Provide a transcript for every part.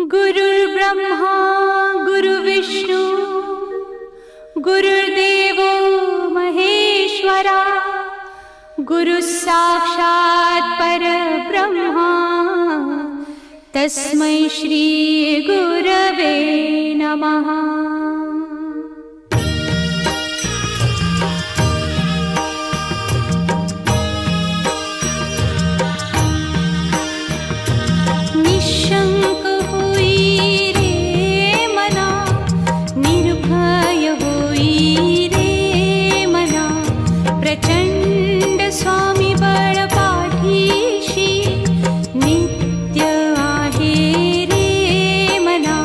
गुरुर्ब्रह्मा गुरुर्विष्णू गुरुर्देवो महेश्वरा गुरुः साक्षात् परब्रह्मा तस्मै श्री गुरवे नमः। निशंक होई रे मना, निर्भय होई रे मना, प्रचंड स्वामी बळ पाठीशी नित्य आहे रे मना।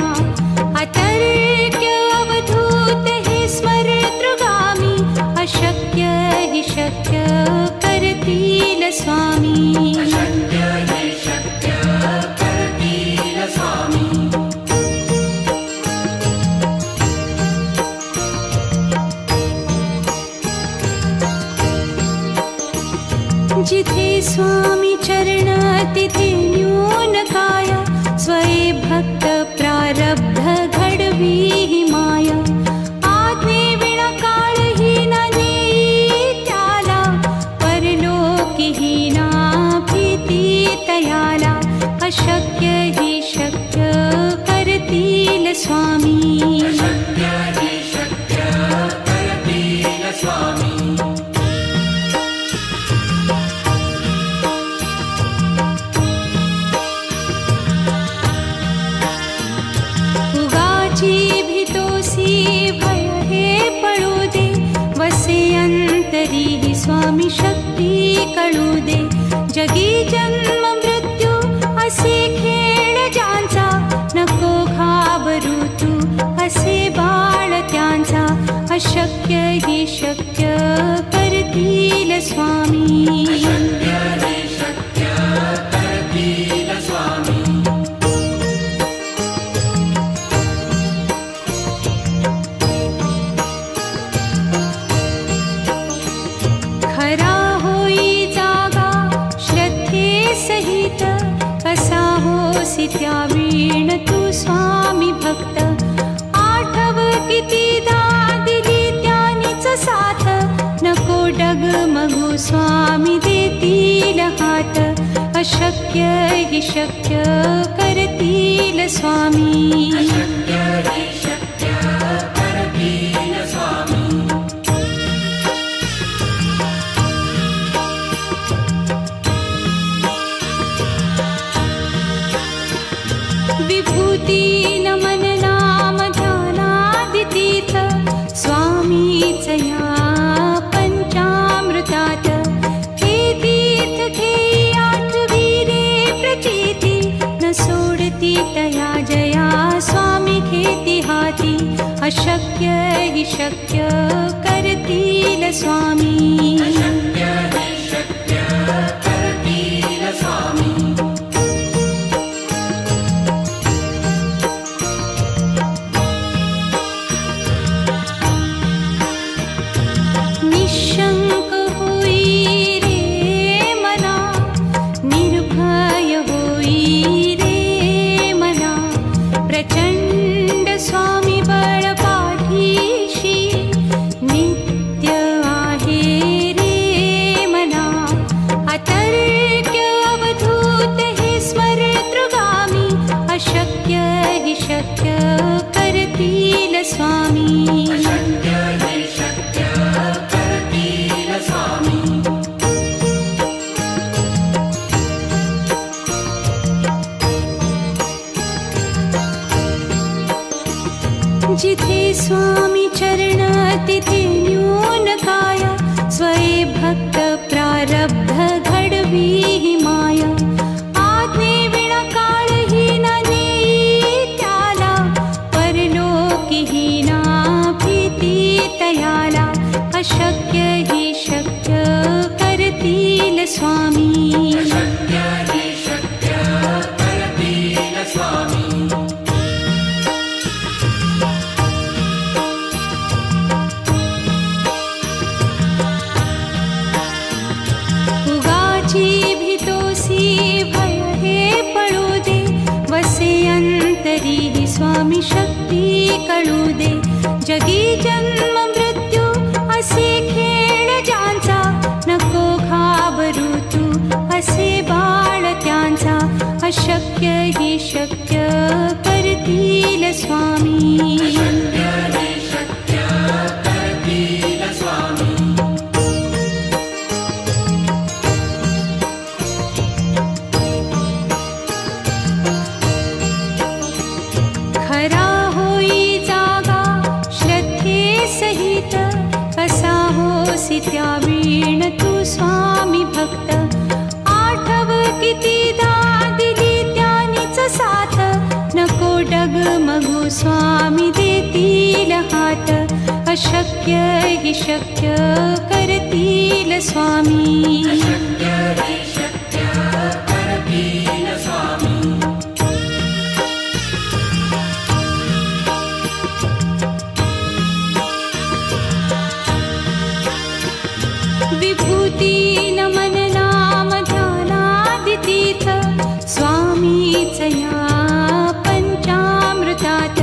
अतर्क्य अवधूत हे स्मरतृगामी, अशक्य हि शक्य करतील स्वामी। जिथे स्वामी चरण तिथे न्यून काया, स्वये भक्त प्रारब्ध घडवी ही माया। आज्ञे विना काळही ना नेई त्याला, परलोकी ही ना भीती तयाला। अशक्य ही शक्य करतील स्वामी। स्वामी शक्ती कळू दे, जगी जन्म मृत्यू असे खेळ ज्यांचा। नको घाबरू तू असे बाळ त्यांचा, अशक्य ही शक्य करतील स्वामी। त्यावीण तू स्वामी भक्त, आठव कितीदा दिली त्यानीच साथ। नको डगमगू स्वामी देतील हात, अशक्य हि शक्य करतील स्वामी। विभूती नमन नाम ध्यानादितीर्थ, स्वामीच या पंचामृतात। हे तीर्थ घेई आठवी रे प्रचिती, न सोडती तया जया स्वामी घेती हाती। अशक्य हि शक्य करतील स्वामी। निशंक होई रे मना, निर्भय होई रे मना, प्रचंड स्वामी बळ पाठीशी नित्य आहे रे मना। अतर्क्य अवधूत हे स्मरतृगामी, अशक्य हि शक्य करतील स्वामी। जिथे स्वामी चरण तिथे न्यून काया, स्वये भक्त प्रारब्ध घडवी ही माया। आज्ञे विना काळही ना नेई त्याला, परलोकी ही ना भीती तयाला। अशक्य ही शक्य करतील स्वामी। उगाची भीतोसी भय हे पळू दे, वसे अंत अंतरी स्वामी शक्ती कळू दे. जगी जन्म मृत्यू असे खेळ ज्यांचा, नको घाबरू तू असे बाळ त्यांचा. अशक्य ही शक्य करतील स्वामी. खरा होई जागा श्रद्धे सहित, कसा होसी त्या वीण तू स्वामी भक्त. आठव कितीदा दिली त्यानीच साथ, नको डगमगू स्वामी देतील हात. अशक्य ही शक्य करतील स्वामी. विभूती नमन नाम ध्यानादितीर्थ, स्वामीच या पंचामृतात.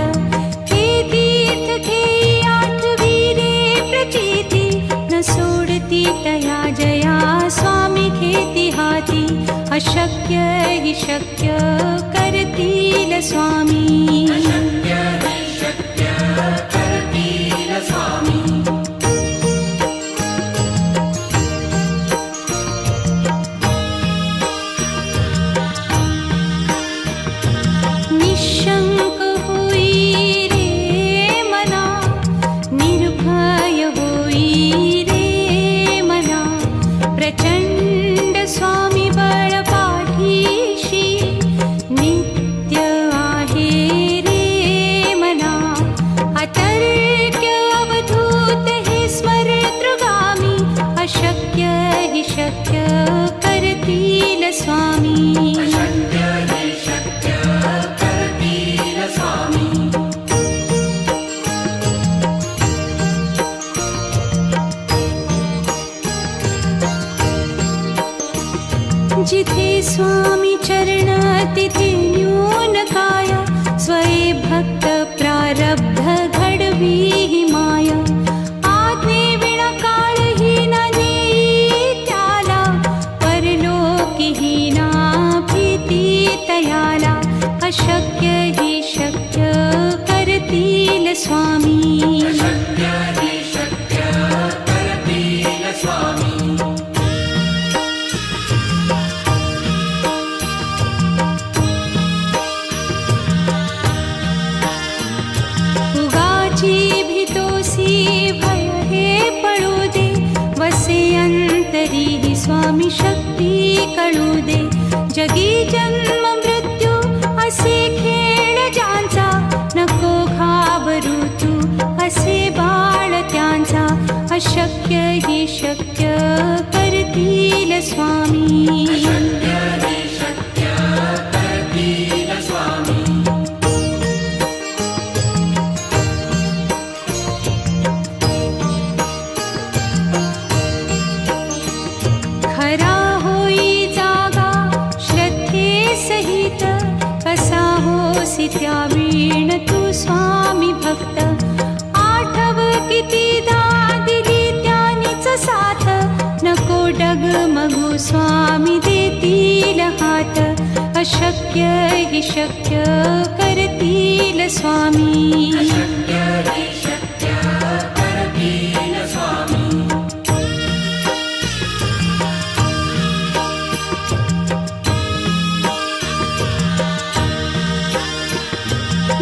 हे तीर्थ घेई आठवी रे प्रचिती, न सोडती तया जया स्वामी घेती हाती. अशक्य ही शक्य करतील स्वामी. निशंक होई रे मना, निर्भय होई रे मना. प्रचंड स्वामी बळ पाठीशी, नित्य आहे रे मना. अतर्क्य अवधूत हे स्मरतृगामी, अशक्य हि शक्य करतील स्वामी. जिथे स्वामी चरण तिथे न्यून काया, स्वये भक्त प्रारब्ध घडवी ही माया. आज्ञे विना काळही न नेई त्याला, परलोकीही ना भीती तयाला. अशक्य ही शक्य करतील स्वामी. भीतोसी भय हे पळू दे, वसे अंतरी स्वामी शक्ती कळू दे. जगी जन्म मृत्यू असे खेळ ज्यांचा, नको घाबरू तू असे बाळ त्यांचा. अशक्य ही शक्य करतील स्वामी. खरा होई जागा श्रद्धे सहित, कसा होसी त्या वीण तू स्वामी भक्त. आठव कितीदा दिली त्यानीच साथ, नको डगमगू स्वामी देतील हात. अशक्य हि शक्य करतील स्वामी.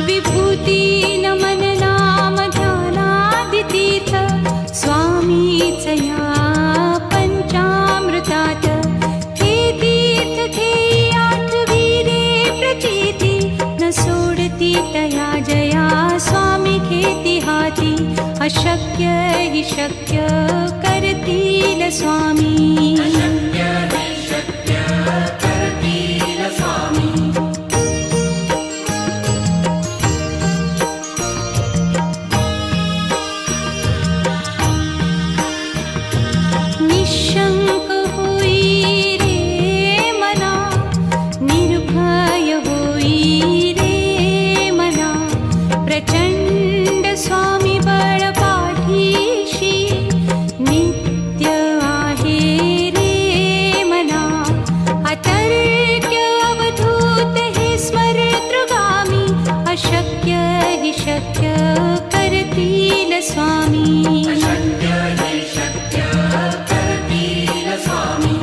विभूती नमन नाम ध्यानादितीर्थ, स्वामीच या पंचामृतात. हे तीर्थ घेई आठवी रे प्रचिती, न सोडती तया जया स्वामी घेती हाती. अशक्य हि शक्य करतील स्वामी. निशंक होई रे मना, निर्भय होई रे अशक्य हि शक्य करतील स्वामी. अशक्य हि शक्य करतील स्वामी.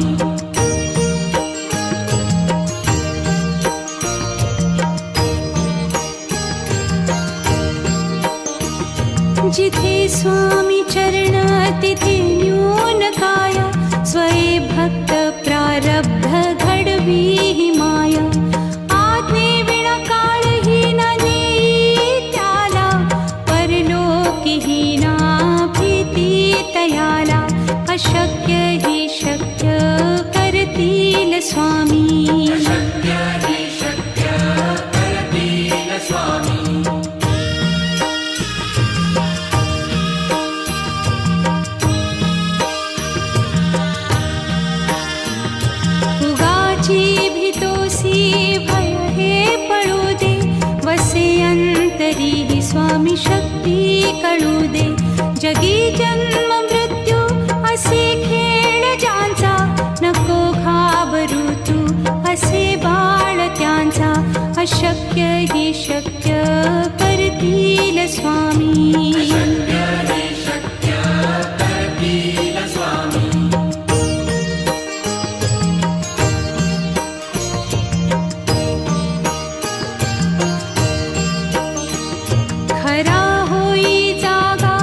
जिथे स्वामी चरण तिथे न्यून काय. स्वये भक्त प्रारब्ध घडवी हि माया. आज्ञे विना काळही न नेई त्याला. परलोकी ही ना भीती तयाला. अशक्य हि शक्य करतील स्वामी. अशक्य हि शक्य करतील स्वामी. भय हे पळू दे. वसे अंतरी ही स्वामी शक्ती कळू दे. जगी जन्म मृत्यू असे खेळ ज्यांचा. नको घाबरू तू असे बाळ त्यांचा. अशक्य हि शक्य करतील स्वामी. अशक्य हि शक्य करतील स्वामी. खरा होई जागा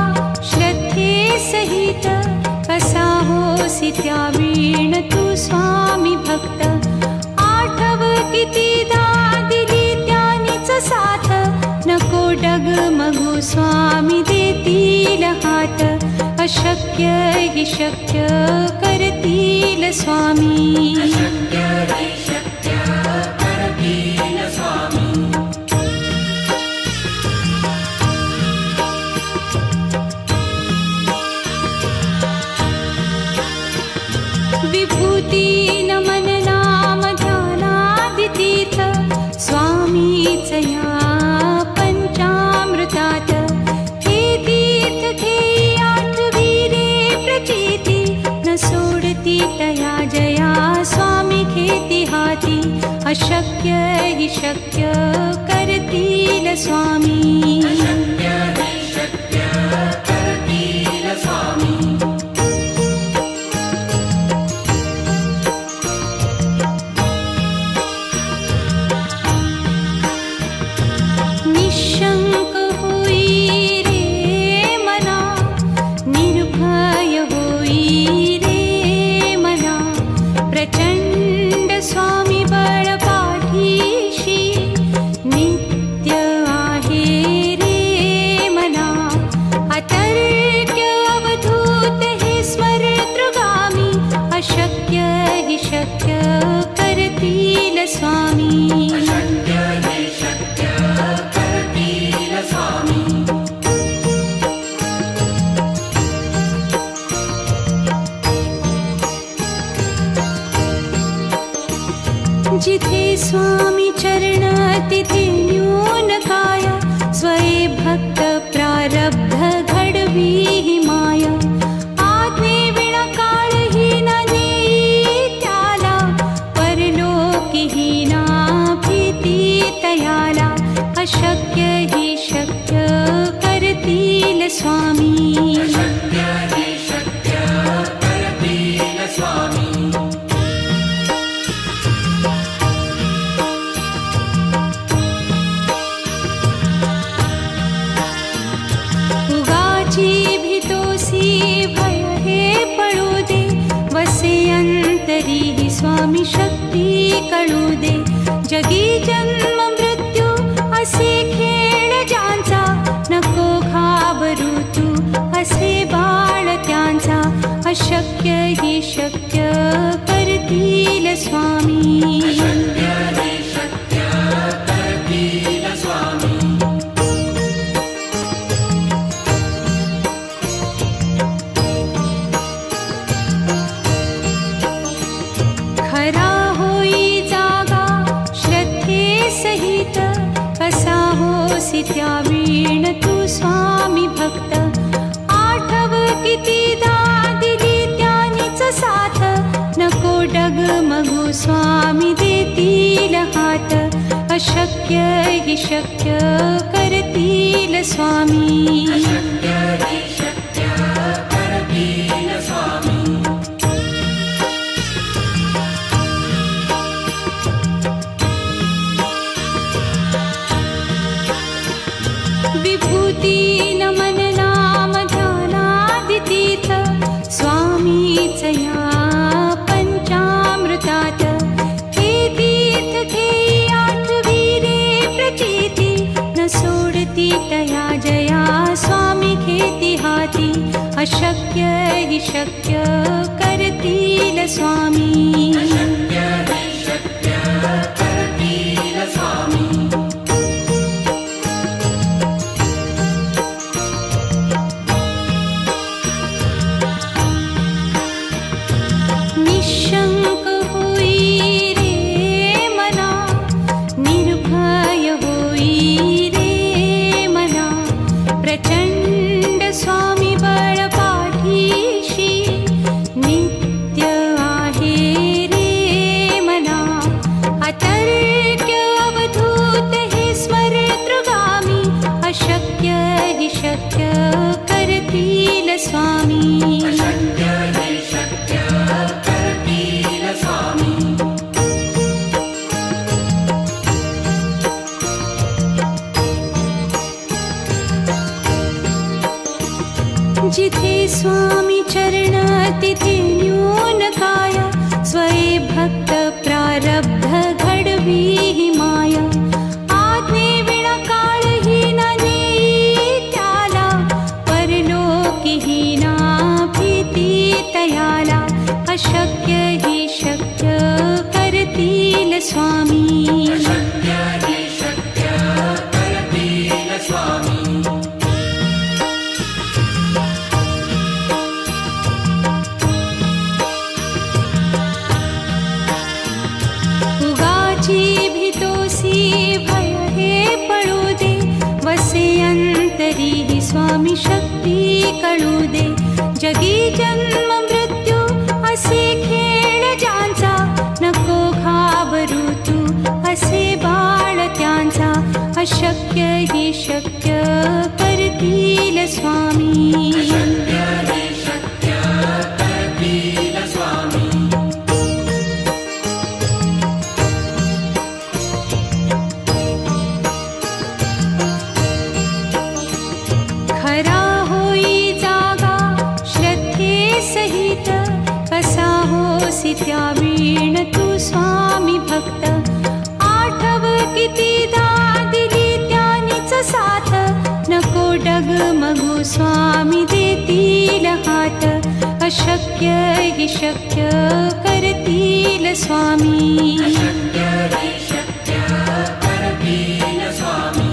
श्रद्धे सहित. कसा होसी त्या वीण तू स्वामी भक्त. आठव कितीदा दिली त्यानीच साथ. नको डगमगू स्वामी देतील हात. अशक्य हि शक्य करतील स्वामी. अशक्य हि शक्य करतील स्वामी. विभूती नमन नाम ध्यानादितीर्थ. स्वामीच या पंचामृतात. हे तीर्थ घेई आठवी रे प्रचिती. न सोडती तया जया स्वामी घेती हाती. अशक्य हि शक्य करतील स्वामी. अशक्य हि शक्य करतील स्वामी. निशंक होई रे मना. निर्भय होई रे मना. प्रचंड स्वामी बळ पाठीशी. नित्य आहे रे मना. अतर्क्य अवधूत हे स्मरतृगामी. अशक्य हि शक्य करतील स्वामी. अशक्य हि शक्य करतील स्वामी. जिथे स्वामी चरण तिथे न्यून काय. स्वये भक्त प्रारब्ध घडवी हि माया. आज्ञे विना काळही न नेई त्याला. परलोकी ही ना भीती तयाला. अशक्य हि शक्य करतील स्वामी. अशक्य हि शक्य करतील स्वामी. उगाची भीतोसी भय हे पळू दे. वसे अंतरी ही स्वामी शक्ती कळू दे. जगी जन्म मृत्यू असे खेळ ज्यांचा. नको घाबरू तू असे बाळ त्यांचा. अशक्य हि शक्य करतील स्वामी. अशक्य हि शक्य करतील स्वामी. खरा होई जागा श्रद्धे सहित. कसा होसी त्या वीण तू स्वामी भक्त. आठव कितीदा दिली त्यानीच साथ. नको डगमगू स्वामी देतील हात. अशक्य हि शक्य करतील स्वामी. अशक्य हि शक्य करतील स्वामी. विभूती नमन नाम ध्यानादितीर्थ स्वामीच या पंचामृतात. हे तीर्थ घेई आठविरे प्रचिती न सोडती तया जया स्वामी घेती हाती. अशक्य हि शक्य करतील स्वामी. अशक्य हि शक्य करतील स्वामी. निशंक होई रे मना, निर्भय होई रे मना. प्रचंड स्वामी बळ पाठीशी नित्य आहे रे मना. अतर्क्य अवधूत हे स्मरतृगामी. अशक्य हि शक्य करतील स्वामी. अशक्य हि शक्य करतील स्वामी. जिथे स्वामी चरण तिथे न्यून काय. स्वये भक्त प्रारब्ध घडवी हि माया. आज्ञे विना काळही न नेई त्याला. परलोकी हि ना भीती तयाला. अशक्य हि शक्य करतील स्वामी. अशक्य हि शक्य करतील स्वामी. उगाची भीतोसी भय हे पळू दे. वसे अंतरी हि स्वामी शक्ती कळू दे. जगी जन्म मृत्यू असे खेळ ज्यांचा. नको घाबरू तू असे बाळ त्यांचा. अशक्य हि शक्य करतील स्वामी. अशक्य हि शक्य करतील स्वामी. खरा होई जागा श्रद्धे सहित. कसा होसी त्या वीण तू स्वामी भक्त. आठव कितीदा दिली त्यानीच साथ. नको डगमगू स्वामी देतील हात. अशक्य हि शक्य करतील स्वामी. अशक्य हि शक्य करतील स्वामी.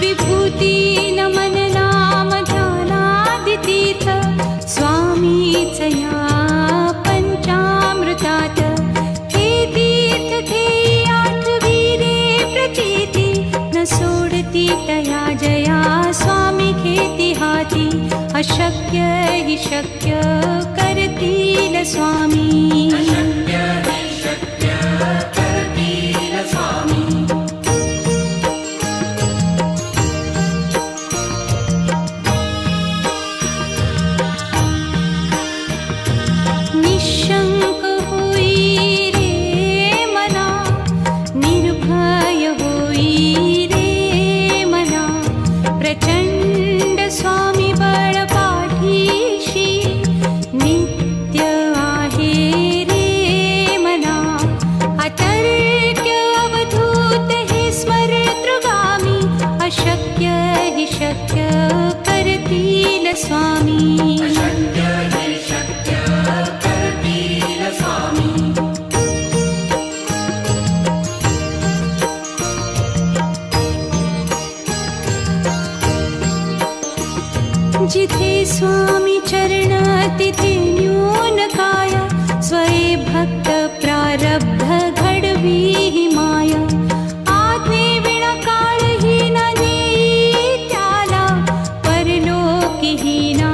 विभूती नमन नाम ध्यानादितीर्थ स्वामीच या पंचामृतात. हे तीर्थ घेई आठविरे प्रचिती न सोडती तया जया स्वामी घेती हाती. अशक्य हि शक्य करतील स्वामी. अशक्य हि शक्य करतील स्वामी. निशंक होई रे मना, निर्भय होई रे मना. प्रचंड स्वामी बळ पाठीशी नित्य आहे रे मना. अतर्क्य अवधूत हे स्मरतृगामी. अशक्य हि शक्य करतील स्वामी. अशक्य हि शक्य करतील स्वामी. जिथे स्वामी चरण तिथे न्यून काय. स्वये भक्त प्रारब्ध घडवी हि माया. आज्ञे विना काळही न नेई त्याला. परलोकी हि ना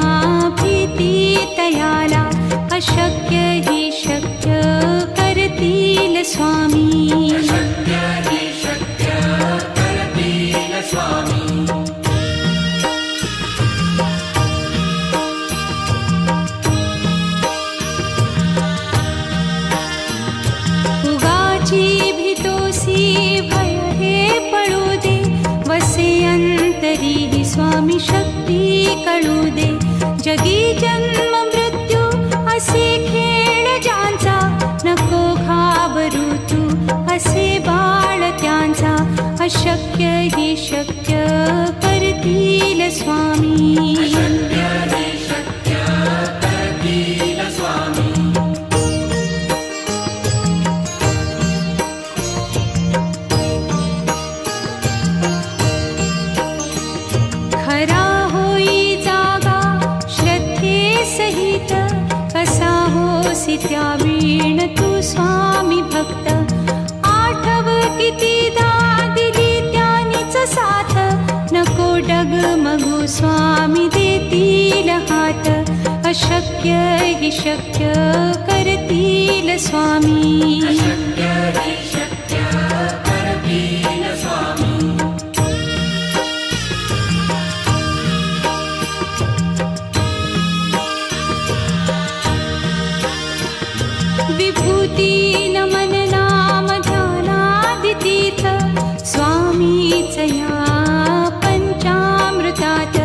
स्वामी शक्ती कळू दे. जगी जन्म मृत्यू असे खेळ ज्यांचा, नको घाबरू तू असे बाळ त्यांचा. अशक्य ही शक्य करतील स्वामी. अशक्य हे शक्य करतील स्वामी. खरा होई जागा श्रद्धे सहित, कसा होसी त्या वीण तू स्वामी भक्त. आठव कितीदा दिली त्यानीच साथ, नको डगमगू स्वामी देतील हात. अशक्य ही शक्य करतील स्वामी. अशक्य हे शक्य करतील स्वामी. विभूती नमन नाम ध्यानादितीर्थ, स्वामीच या पंचामृतात.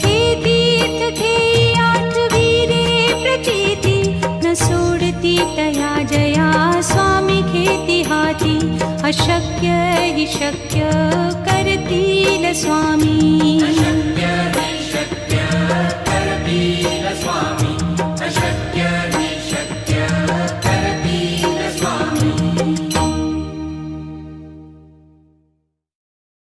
हे तीर्थ घेई आठविरे प्रचिती, न सोडती तया जया स्वामी घेती हाती. अशक्य ही शक्य करतील स्वामी.